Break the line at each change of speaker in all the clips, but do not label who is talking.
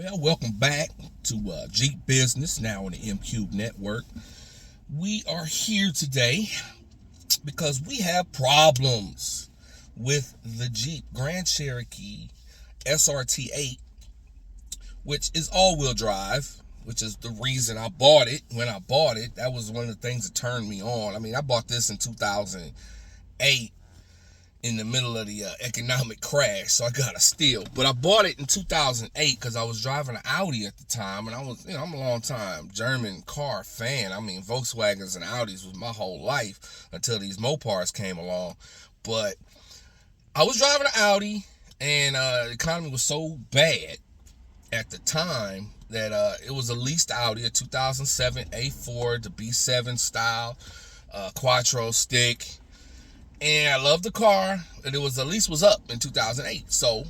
Well, welcome back to Jeep Business, now on the M-Cube Network. We are here today because we have problems with the Jeep Grand Cherokee SRT8, which is all-wheel drive, which is the reason I bought it. When I bought it, that was one of the things that turned me on. I mean, I bought this in 2008. In the middle of the economic crash, so I got a steal. But I bought it in 2008 because I was driving an Audi at the time, and I'm a long time German car fan. I mean, Volkswagens and Audis was my whole life until these Mopars came along. But I was driving an Audi, and the economy was so bad at the time that it was a leased Audi, a 2007 A4, the B7 style, Quattro stick. And I loved the car, and the lease was up in 2008. So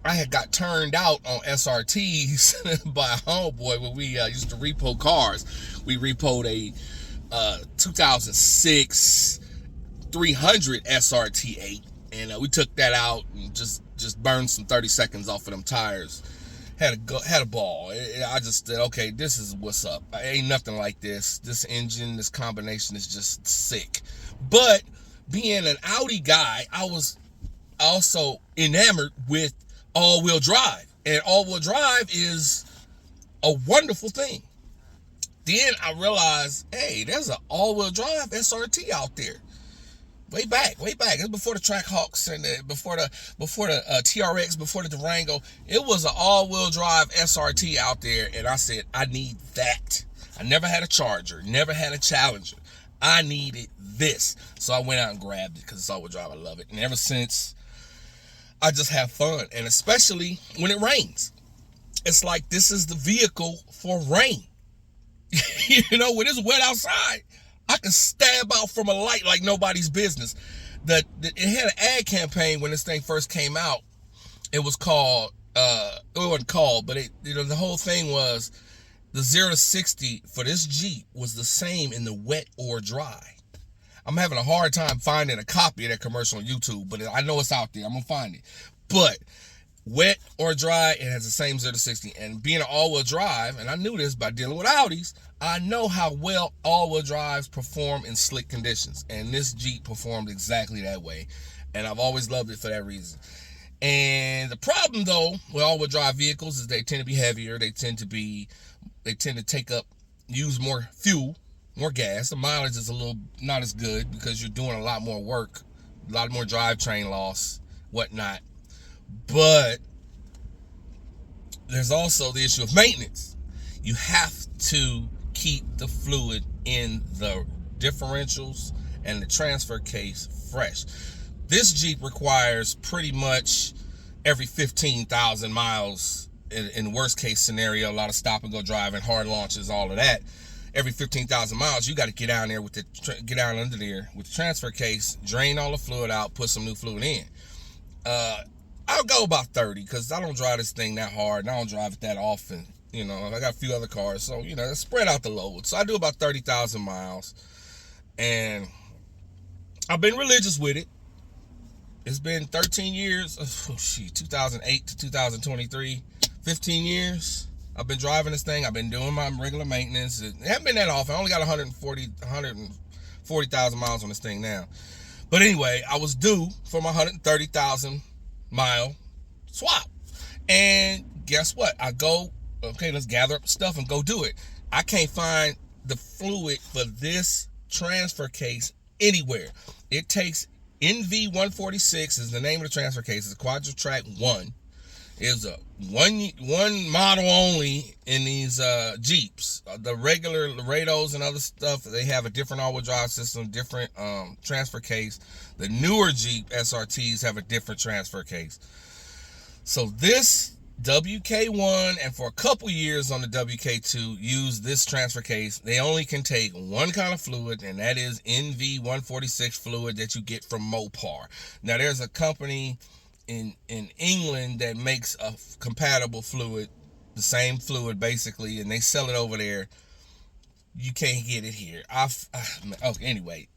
I had got turned out on SRTs by a homeboy when we used to repo cars. We repoed a 2006 300 SRT8, and we took that out and just burned some 30 seconds off of them tires. Had a ball. I just said, okay, this is what's up. Ain't nothing like this. This engine, this combination is just sick. But being an Audi guy, I was also enamored with all-wheel drive. And all-wheel drive is a wonderful thing. Then I realized, hey, there's an all-wheel drive SRT out there. Way back. It's before the Trackhawks and before the TRX, before the Durango. It was an all-wheel drive SRT out there, and I said, I need that. I never had a Charger, never had a Challenger. I needed this. So I went out and grabbed it because it's all-wheel drive. I love it. And ever since, I just have fun. And especially when it rains. It's like this is the vehicle for rain. When it's wet outside, I can stab out from a light like nobody's business. It had an ad campaign when this thing first came out. It was called, it wasn't called, but the whole thing was the 0 to 60 for this Jeep was the same in the wet or dry. I'm having a hard time finding a copy of that commercial on YouTube, but I know it's out there. I'm going to find it. But wet or dry, it has the same 0 to 60. And being an all-wheel drive, and I knew this by dealing with Audis, I know how well all-wheel drives perform in slick conditions. And this Jeep performed exactly that way. And I've always loved it for that reason. And the problem, though, with all-wheel drive vehicles is they tend to be heavier. They tend to use more fuel, more gas. The mileage is a little not as good because you're doing a lot more work, a lot more drivetrain loss, whatnot. But there's also the issue of maintenance. You have to keep the fluid in the differentials and the transfer case fresh. This Jeep requires pretty much every 15,000 miles in worst case scenario, a lot of stop and go driving, hard launches, all of that. Every 15,000 miles, you got to get down there get down under there with the transfer case, drain all the fluid out, put some new fluid in. I'll go about 30 because I don't drive this thing that hard and I don't drive it that often. I got a few other cars, so spread out the load. So I do about 30,000 miles, and I've been religious with it. It's been 13 years. 2008 to 2023, 15 years. I've been driving this thing. I've been doing my regular maintenance. It hasn't been that often. I only got 140,000 miles on this thing now. But anyway, I was due for my 130,000 mile swap. And guess what? I go, okay, let's gather up stuff and go do it. I can't find the fluid for this transfer case anywhere. It takes NV146 is the name of the transfer case. It's a Quadra-Track 1. It's a one model only in these Jeeps. The regular Laredos and other stuff, they have a different all-wheel drive system, different transfer case. The newer Jeep SRTs have a different transfer case. So this WK1 and for a couple years on the WK2 use this transfer case. They only can take one kind of fluid, and that is NV146 fluid that you get from Mopar. Now there's a company in England that makes a compatible fluid, the same fluid basically, and they sell it over there. You can't get it here. Anyway,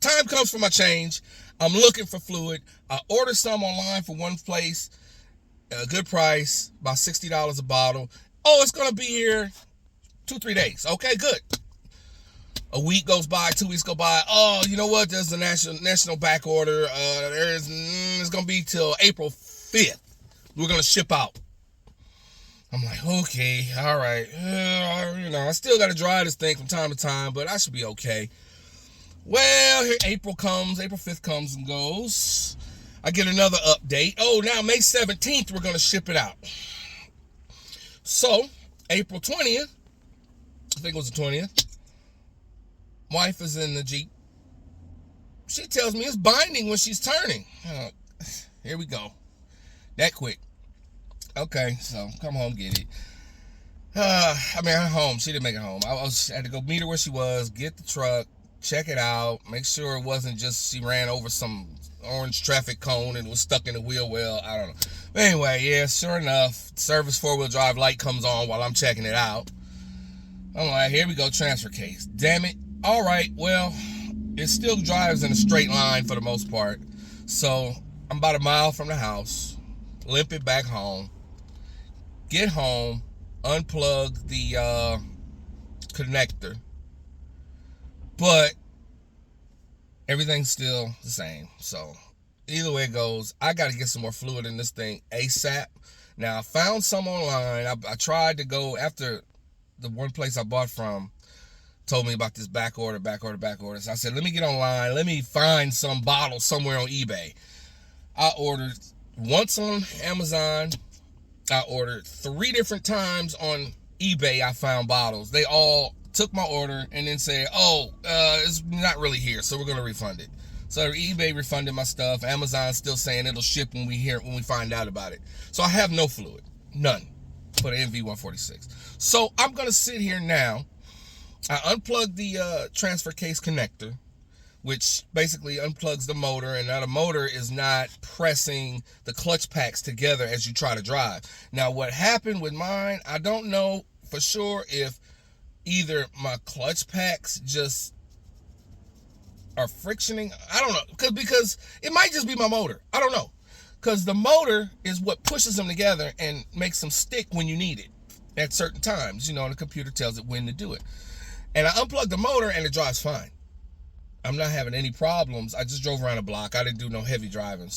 time comes for my change. I'm looking for fluid. I ordered some online from one place. A good price, about $60 a bottle. Oh, it's gonna be here 2-3 days. Okay, good. A week goes by, 2 weeks go by. Oh, you know what? There's a national back order. It's gonna be till April 5th. We're gonna ship out. I'm like, okay, all right. I still gotta drive this thing from time to time, but I should be okay. Well, here April 5th comes and goes. I get another update. Oh, now May 17th, we're gonna ship it out. So, April 20th, I think it was the 20th, wife is in the Jeep. She tells me it's binding when she's turning. Here we go. That quick. Okay, so come home, get it. I'm home. She didn't make it home. I had to go meet her where she was, get the truck, check it out, make sure it wasn't just she ran over some orange traffic cone and was stuck in the wheel well. I don't know. But anyway, yeah, sure enough, service 4-wheel drive light comes on while I'm checking it out. I'm like, here we go, transfer case. Damn it. All right, well, it still drives in a straight line for the most part. So I'm about a mile from the house, limp it back home, get home, unplug the connector, but everything's still the same. So either way it goes, I got to get some more fluid in this thing ASAP. Now, I found some online. I tried to go after the one place I bought from told me about this back order. So I said, let me get online. Let me find some bottle somewhere on eBay. I ordered once on Amazon. I ordered 3 different times on eBay. I found bottles. They all took my order and then said, it's not really here, so we're going to refund it. So eBay refunded my stuff. Amazon's still saying it'll ship when we find out about it. So I have no fluid. None. For the MV146. So I'm going to sit here now. I unplugged the transfer case connector, which basically unplugs the motor, and now the motor is not pressing the clutch packs together as you try to drive. Now, what happened with mine, I don't know for sure if either my clutch packs just are frictioning. I don't know, because it might just be my motor. I don't know, because the motor is what pushes them together and makes them stick when you need it at certain times. The computer tells it when to do it. And I unplugged the motor and it drives fine. I'm not having any problems. I just drove around the block. I didn't do no heavy driving.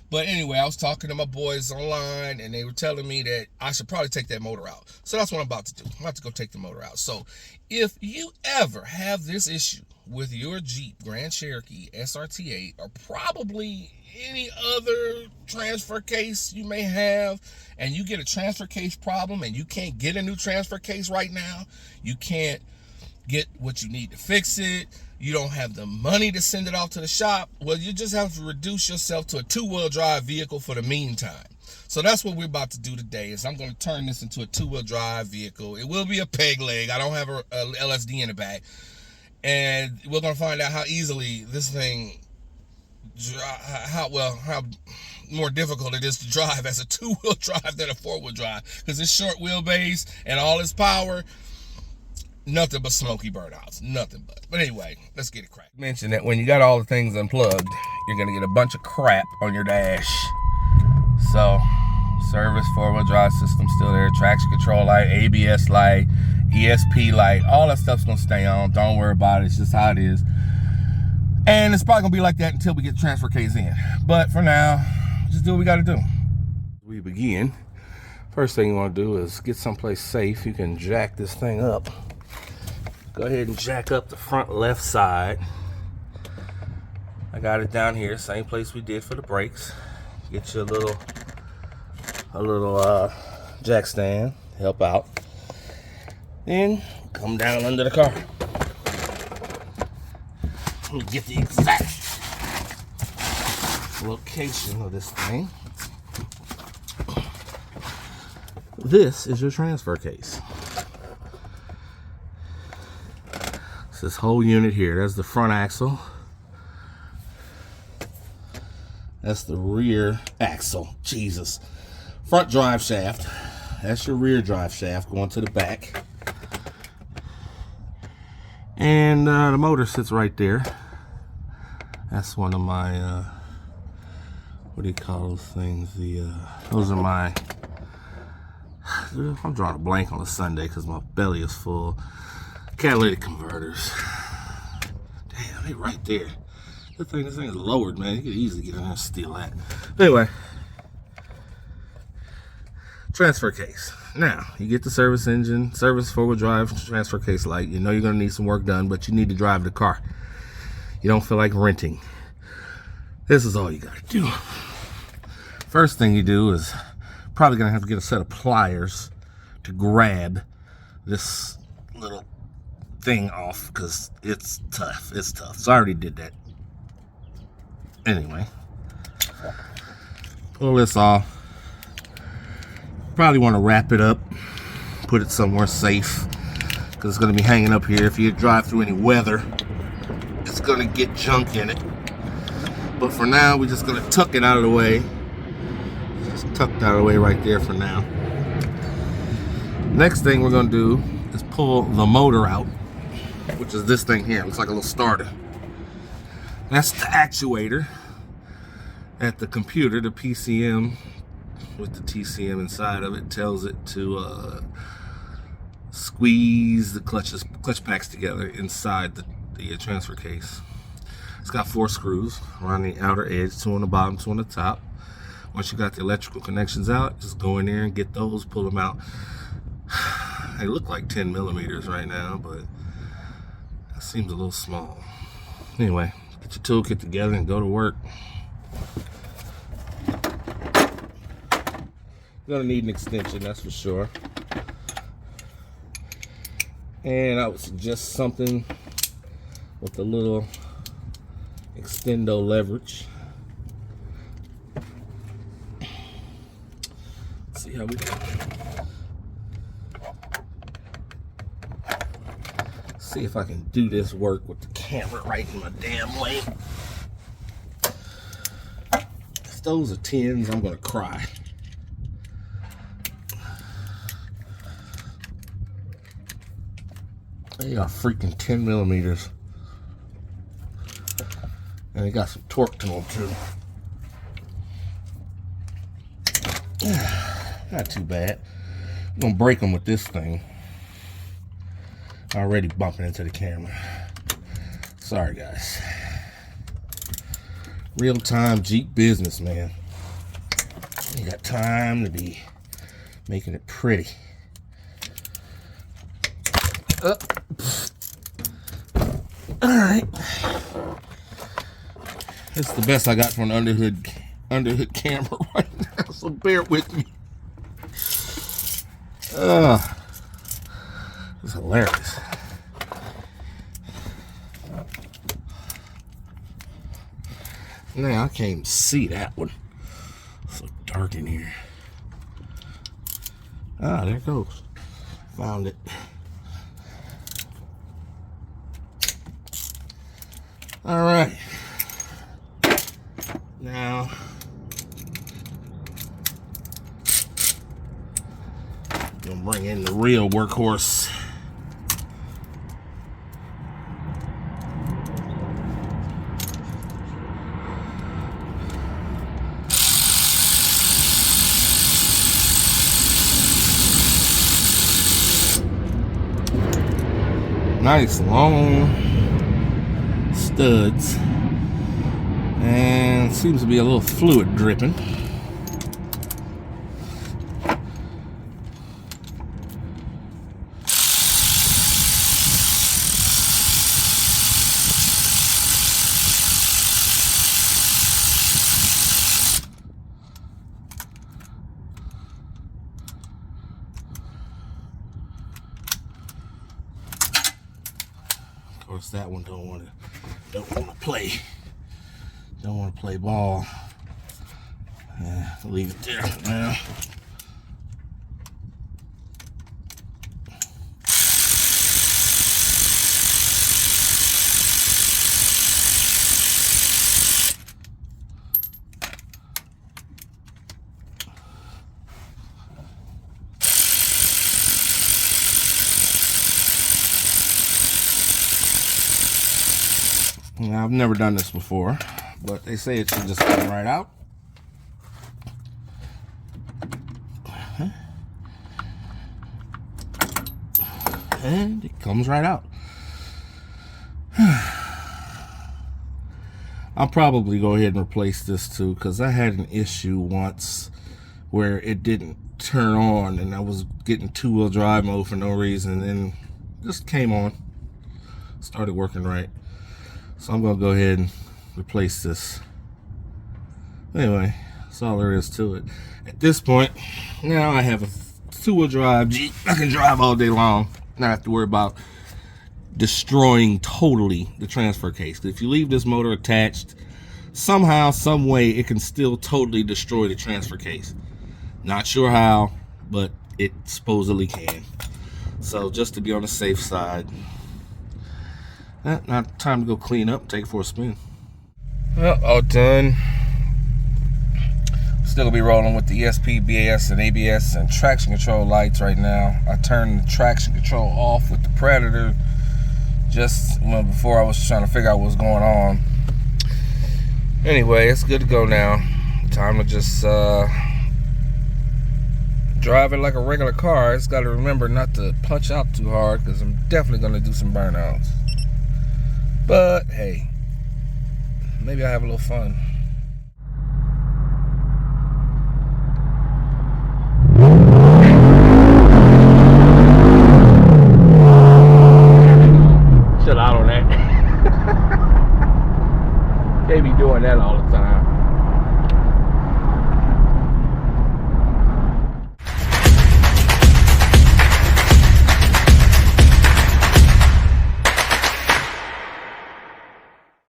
But anyway, I was talking to my boys online and they were telling me that I should probably take that motor out. So that's what I'm about to do. I'm about to go take the motor out. So if you ever have this issue with your Jeep Grand Cherokee SRT8 or probably any other transfer case you may have, and you get a transfer case problem and you can't get a new transfer case right now, you can't get what you need to fix it, you don't have the money to send it off to the shop, well, you just have to reduce yourself to a 2-wheel drive vehicle for the meantime. So that's what we're about to do today, is I'm going to turn this into a 2-wheel drive vehicle. It will be a peg leg. I don't have a LSD in the back. And we're going to find out how easily this thing, how more difficult it is to drive as a 2-wheel drive than a 4-wheel drive. Because it's short wheelbase and all its power, nothing but smoky burnouts. Nothing but. But anyway, let's get it cracked. Mention that when you got all the things unplugged, you're going to get a bunch of crap on your dash. So, service 4-wheel drive system still there. Traction control light, ABS light, ESP light. All that stuff's going to stay on. Don't worry about it. It's just how it is. And it's probably going to be like that until we get the transfer case in. But for now, just do what we got to do. We begin. First thing you want to do is get someplace safe. You can jack this thing up. Go ahead and jack up the front left side. I got it down here, same place we did for the brakes. Get you a little jack stand, help out. Then come down under the car. Let me get the exact location of this thing. This is your transfer case. This whole unit here, that's the front axle, that's the rear axle, Jesus, front drive shaft, that's your rear drive shaft going to the back, and the motor sits right there. That's one of my what do you call those things? Those are my, I'm drawing a blank on a Sunday because my belly is full. Catalytic converters. Damn, they right there. This thing is lowered, man. You could easily get in there and steal that. Anyway, transfer case. Now, you get the service engine, service four-wheel drive, transfer case light. You know you're going to need some work done, but you need to drive the car. You don't feel like renting. This is all you got to do. First thing you do is probably going to have to get a set of pliers to grab this little thing off because it's tough. It's tough. So I already did that. Anyway, pull this off. Probably want to wrap it up, put it somewhere safe because it's going to be hanging up here. If you drive through any weather, it's going to get junk in it. But for now, we're just going to tuck it out of the way. Just tucked out of the way right there for now. Next thing we're going to do is pull the motor out, which is this thing here. It looks like a little starter. That's the actuator at the computer. The PCM with the TCM inside of it tells it to squeeze the clutch packs together inside the transfer case. It's got 4 screws around the outer edge, 2 on the bottom, 2 on the top. Once you got the electrical connections out, just go in there and get those, pull them out. They look like 10 millimeters right now, but that seems a little small. Anyway, get your toolkit together and go to work. You're gonna need an extension, that's for sure. And I would suggest something with a little extendo leverage. Let's see how we go. See if I can do this work with the camera right in my damn way. If those are 10s, I'm gonna cry. They are freaking 10 millimeters. And they got some torque to them too. Not too bad. I'm gonna break them with this thing. Already bumping into the camera. Sorry guys. Real-time Jeep business, man. You got time to be making it pretty. Alright. This is the best I got for an underhood camera right now, so bear with me. It's hilarious. Now I can't even see that one. It's so dark in here. Ah, there it goes. Found it. All right. Now, gonna bring in the real workhorse. Nice long studs, and seems to be a little fluid dripping. Of course, that one don't want to play ball. Leave it there for now. Now, I've never done this before, but they say it should just come right out. and it comes right out. I'll probably go ahead and replace this too, because I had an issue once where it didn't turn on and I was getting two-wheel drive mode for no reason, and then just came on, started working right. So I'm gonna go ahead and replace this. Anyway, that's all there is to it. At this point, now I have a two-wheel drive Jeep. I can drive all day long, not have to worry about destroying totally the transfer case. If you leave this motor attached, somehow, some way, it can still totally destroy the transfer case. Not sure how, but it supposedly can. So just to be on the safe side, now time to go clean up, take it for a spin. Well, all done. Still gonna be rolling with the ESP, BAS, and ABS and traction control lights right now. I turned the traction control off with the Predator just before I was trying to figure out what was going on. Anyway, it's good to go now. Time to just drive it like a regular car. I just got to remember not to punch out too hard, because I'm definitely going to do some burnouts. But hey, maybe I have a little fun. Chill out on that. They be doing that all the time.